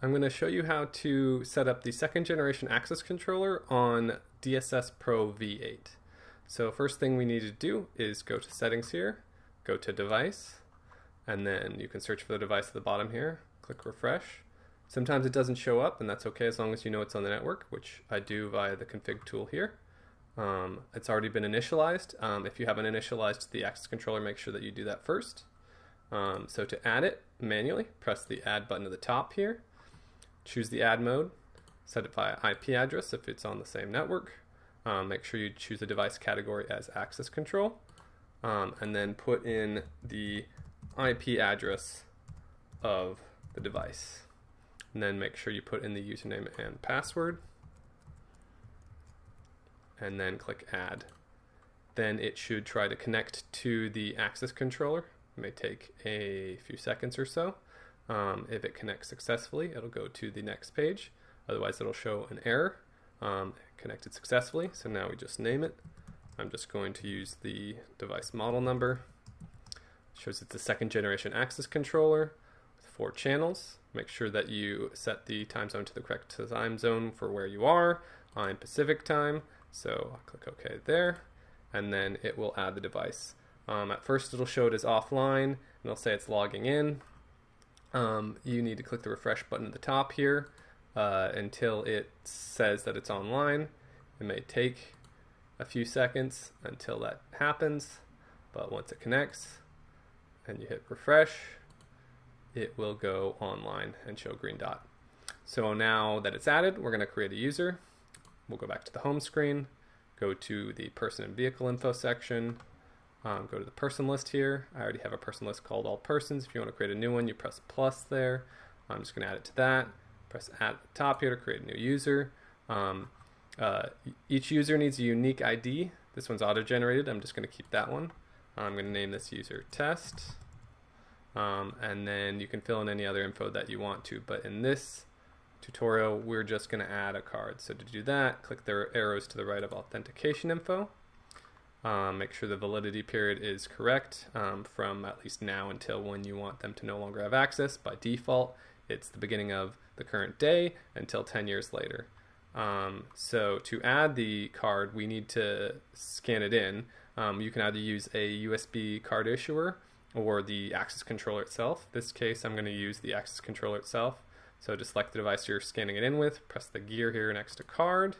I'm going to show you how to set up the second generation access controller on DSS Pro V8. So first thing we need to do is go to settings here, go to device, and then you can search for the device at the bottom here, click refresh. Sometimes it doesn't show up, and that's okay as long as you know it's on the network, which I do via the config tool here. It's already been initialized. If you haven't initialized the access controller, make sure that you do that first. So to add it manually, press the add button at the top here. Choose the add mode, set it by IP address if it's on the same network. Make sure you choose the device category as access control, and then put in the IP address of the device. And then make sure you put in the username and password, and then click add. Then it should try to connect to the access controller. It may take a few seconds or so. If it connects successfully, it'll go to the next page. Otherwise, it'll show an error. Connected successfully, so now we just name it. I'm just going to use the device model number. It shows it's a second generation access controller with 4 channels. Make sure that you set the time zone to the correct time zone for where you are. I'm Pacific time, so I'll click OK there, and then it will add the device. At first it'll show it as offline, and it'll say it's logging in. You need to click the refresh button at the top here until it says that it's online. It may take a few seconds until that happens, but once it connects and you hit refresh, it will go online and show a green dot. So now that it's added, we're going to create a user. We'll go back to the home screen, go to the person and vehicle info section, go to the person list here. I already have a person list called all persons. If you want to create a new one, you press plus there. I'm just going to add it to that. Press add at the top here to create a new user. Each user needs a unique ID. This one's auto-generated. I'm just going to keep that one. I'm going to name this user test. And then you can fill in any other info that you want to. But in this tutorial, we're just going to add a card. So to do that, click the arrows to the right of authentication info. Make sure the validity period is correct from at least now until when you want them to no longer have access. By default, it's the beginning of the current day until 10 years later. So to add the card, we need to scan it in. You can either use a USB card issuer or the access controller itself. In this case, I'm going to use the access controller itself. So to select the device you're scanning it in with, press the gear here next to card,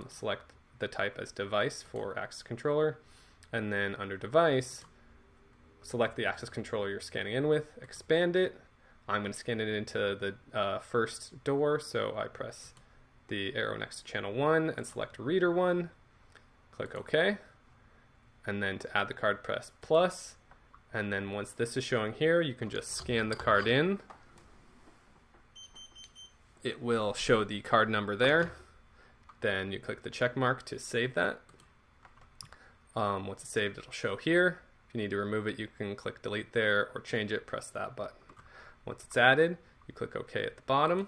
select the type as device for access controller, and then under device, select the access controller you're scanning in with, expand it. I'm going to scan it into the first door, so I press the arrow next to channel 1 and select reader 1, click OK, and then to add the card, press plus, and then once this is showing here, you can just scan the card in. It will show the card number there. Then you click the check mark to save that. Once it's saved, it'll show here. If you need to remove it, you can click delete there, or change it, press that button. Once it's added, you click OK at the bottom.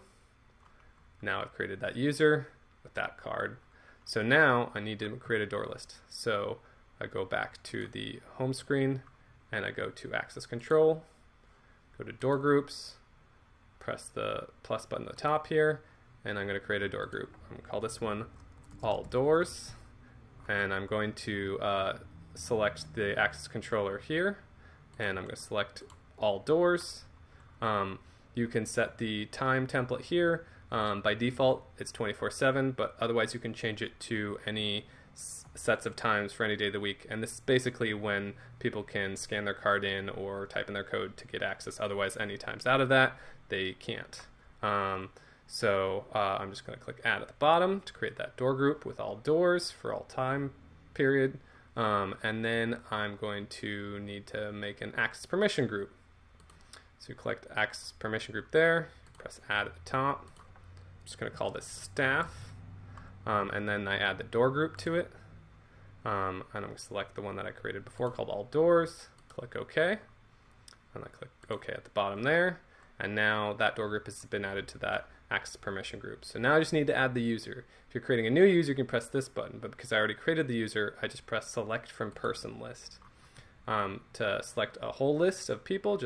Now I've created that user with that card. So now I need to create a door list. So I go back to the home screen and I go to access control, go to door groups, press the plus button at the top here, and I'm going to create a door group. I'm going to call this one all doors, and I'm going to select the access controller here, and I'm going to select all doors. You can set the time template here. By default, it's 24/7, but otherwise you can change it to any sets of times for any day of the week. And this is basically when people can scan their card in or type in their code to get access. Otherwise, any times out of that, they can't. So I'm just going to click add at the bottom to create that door group with all doors for all time period. And then I'm going to need to make an access permission group. So you click the access permission group there, press add at the top. I'm just going to call this staff. And then I add the door group to it. And I'm going to select the one that I created before called all doors, click OK. And I click OK at the bottom there. And now that door group has been added to that access permission group. So now I just need to add the user. If you're creating a new user, you can press this button, but because I already created the user, I just press select from person list. To select a whole list of people,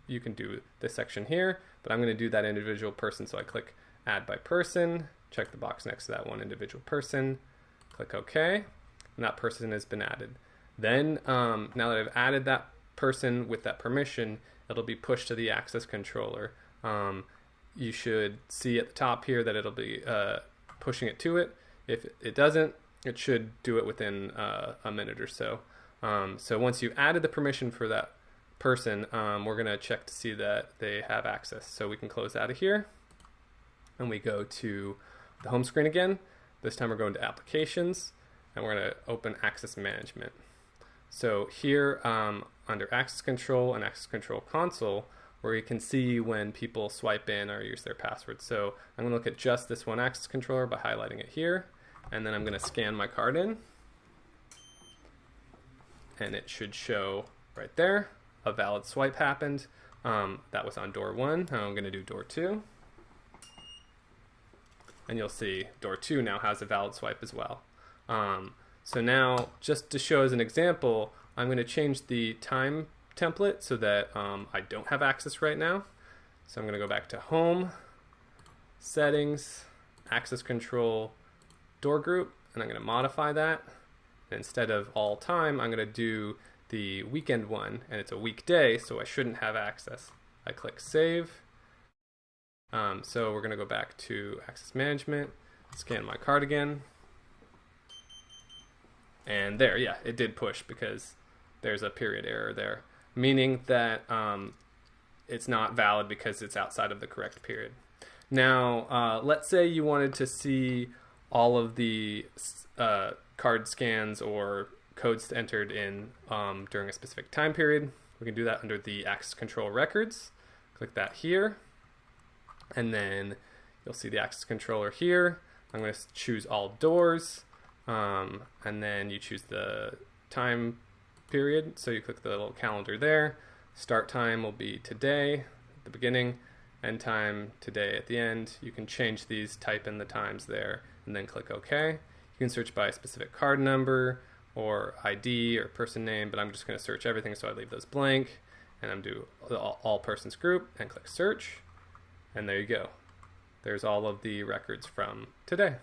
you can do this section here, but I'm going to do that individual person. So I click add by person, check the box next to that one individual person, click OK, and that person has been added. Then now that I've added that person with that permission, it'll be pushed to the access controller. You should see at the top here that it'll be pushing it to it. If it doesn't, it should do it within a minute or so. So once you added the permission for that person, we're going to check to see that they have access. So we can close out of here, and we go to the home screen again. This time we're going to applications, and we're going to open access management. So here under access control and access control console, where you can see when people swipe in or use their password. So I'm going to look at just this one access controller by highlighting it here, and then I'm going to scan my card in, and it should show right there a valid swipe happened. That was on door 1. Now I'm going to do door 2, and you'll see door 2 now has a valid swipe as well. So now, just to show as an example, I'm going to change the time template so that I don't have access right now. So I'm going to go back to home, settings, access control, door group, and I'm going to modify that. And instead of all time, I'm going to do the weekend one, and it's a weekday, so I shouldn't have access. I click save. So we're going to go back to access management, scan my card again, and there, yeah, it did push because there's a period error there, meaning that it's not valid because it's outside of the correct period. Now, let's say you wanted to see all of the card scans or codes entered in during a specific time period. We can do that under the access control records. Click that here, and then you'll see the access controller here. I'm going to choose all doors, and then you choose the time period. So you click the little calendar there. Start time will be today at the beginning, end time today at the end. You can change these, type in the times there, and then click OK. You can search by a specific card number or ID or person name, but I'm just going to search everything, so I leave those blank, and I'm do all persons group and click search, and there you go. There's all of the records from today.